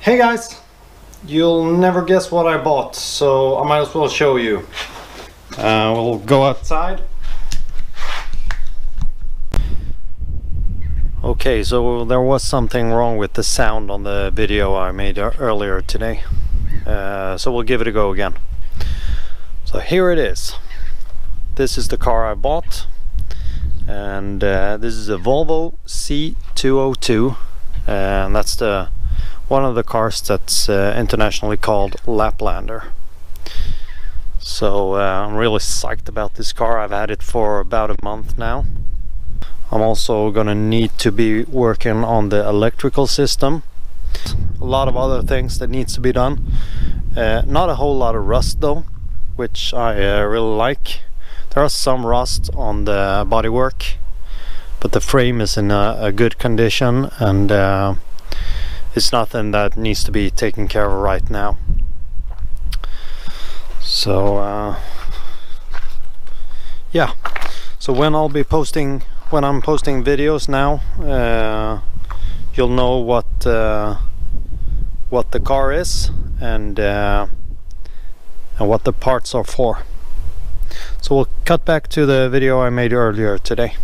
Hey guys, you'll never guess what I bought, so I might as well show you. We'll go outside. Okay, so there was something wrong with the sound on the video I made earlier today, so we'll give it a go again. So here it is. This is the car I bought, and this is a Volvo C202, and that's one of the cars that's internationally called Lapplander. So I'm really psyched about this car. I've had it for about a month now. I'm also gonna need to be working on the electrical system. A lot of other things that needs to be done. Not a whole lot of rust though, which I really like. There are some rust on the bodywork, but the frame is in a good condition, and it's nothing that needs to be taken care of right now. So yeah, so when I'm posting videos now, you'll know what the car is and what the parts are for. So we'll cut back to the video I made earlier today.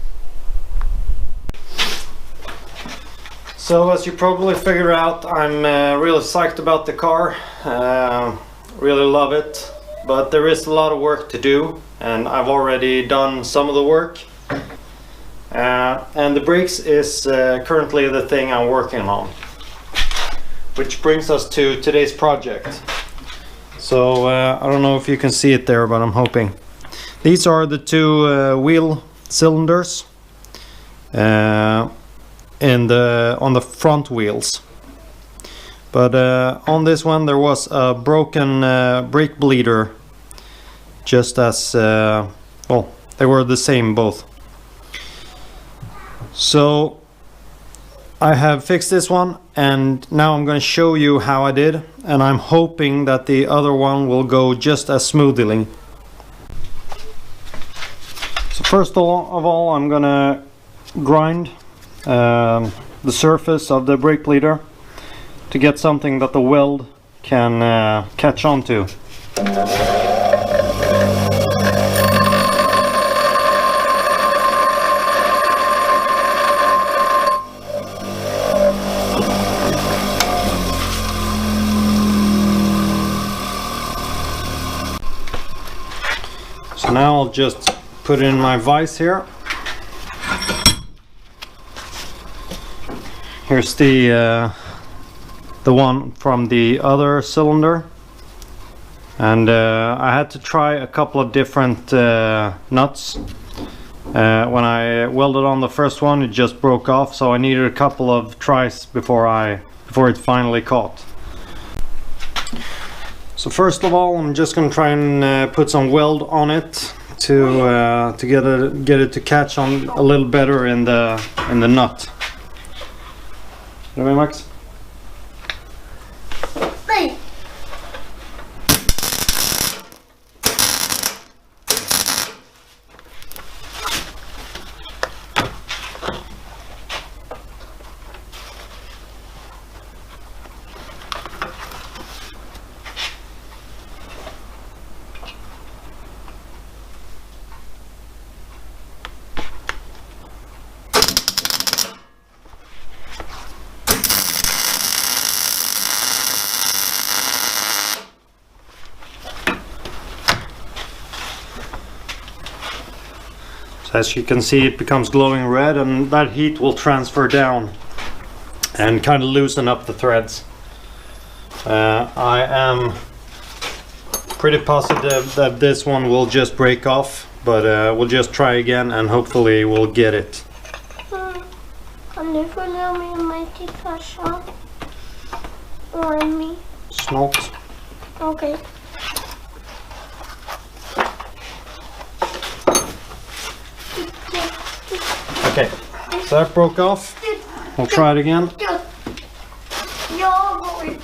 So as you probably figured out, I'm really psyched about the car. Really love it, but there is a lot of work to do, and I've already done some of the work. And the brakes is currently the thing I'm working on, which brings us to today's project. So I don't know if you can see it there, but I'm hoping. These are the two wheel cylinders on the front wheels, but on this one there was a broken brake bleeder, just as well, they were the same both. So I have fixed this one, and now I'm going to show you how I did, and I'm hoping that the other one will go just as smoothly. So first of all I'm going to grind the surface of the brake bleeder to get something that the weld can catch on to. So now I'll just put it in my vise here. Here's the one from the other cylinder, and I had to try a couple of different nuts. When I welded on the first one, it just broke off, so I needed a couple of tries before it finally caught. So first of all, I'm just gonna try and put some weld on it to get it to catch on a little better in the nut. Är du med, Max? Nej. So as you can see, it becomes glowing red, and that heat will transfer down and kind of loosen up the threads. I am pretty positive that this one will just break off, but we'll just try again and hopefully we'll get it. Kan du följa med mig till farsan? Och Emmy? Snart. Okej. Okay, so that broke off. We'll try it again. Jag går.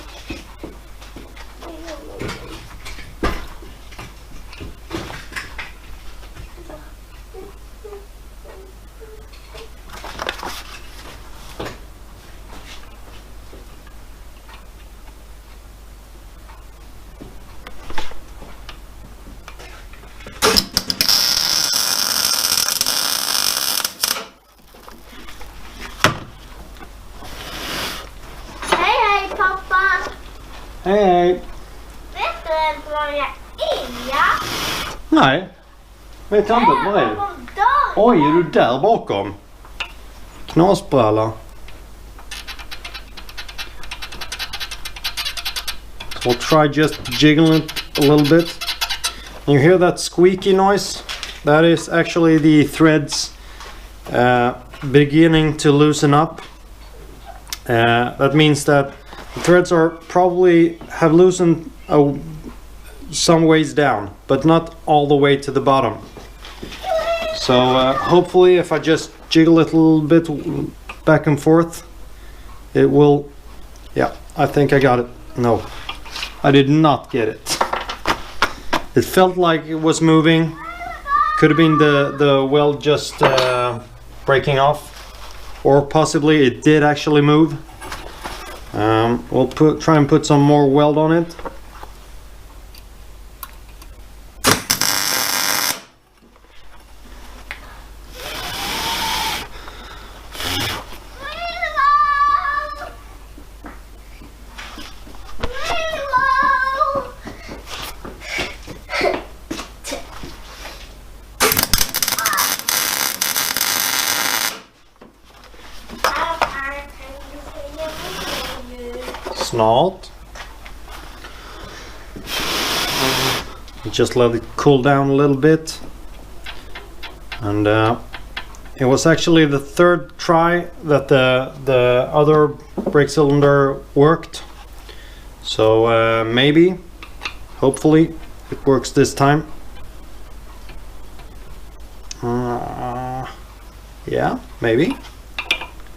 Hej! Vet du ens vad jag är? Nej. Vet jag inte. Vad är det? Oj, är du där bakom? Knasbralla. So we'll try just jiggling it a little bit. You hear that squeaky noise? That is actually the threads beginning to loosen up. That means that the threads are probably have loosened some ways down, but not all the way to the bottom. So hopefully if I just jiggle it a little bit back and forth, it will, yeah, I think I got it. No, I did not get it. It felt like it was moving. Could have been the weld just breaking off, or possibly it did actually move. We'll try and put some more weld on it. Snart. Just let it cool down a little bit, and it was actually the third try that the other brake cylinder worked, so maybe, hopefully it works this time. Yeah, maybe.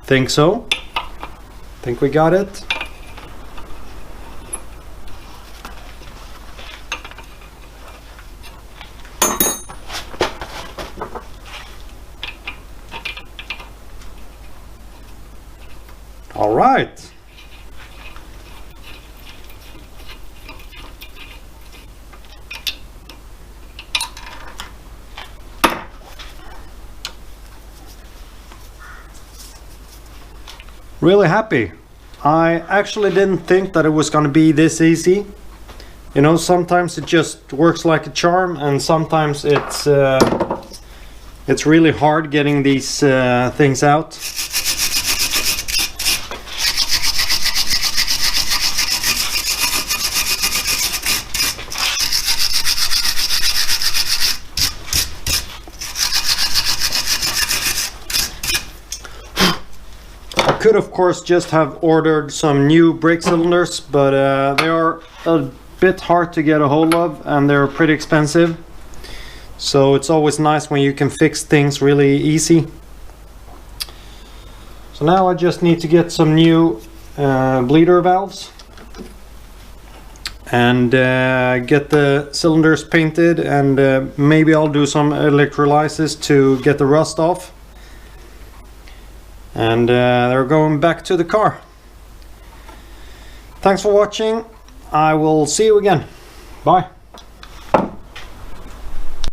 Think so. Think we got it. All right. Really happy. I actually didn't think that it was going to be this easy. You know, sometimes it just works like a charm, and sometimes it's really hard getting these things out. Could of course just have ordered some new brake cylinders, but they are a bit hard to get a hold of and they're pretty expensive, so it's always nice when you can fix things really easy. So now I just need to get some new bleeder valves and get the cylinders painted, and maybe I'll do some electrolysis to get the rust off. And they're going back to the car. Thanks for watching. I will see you again. Bye.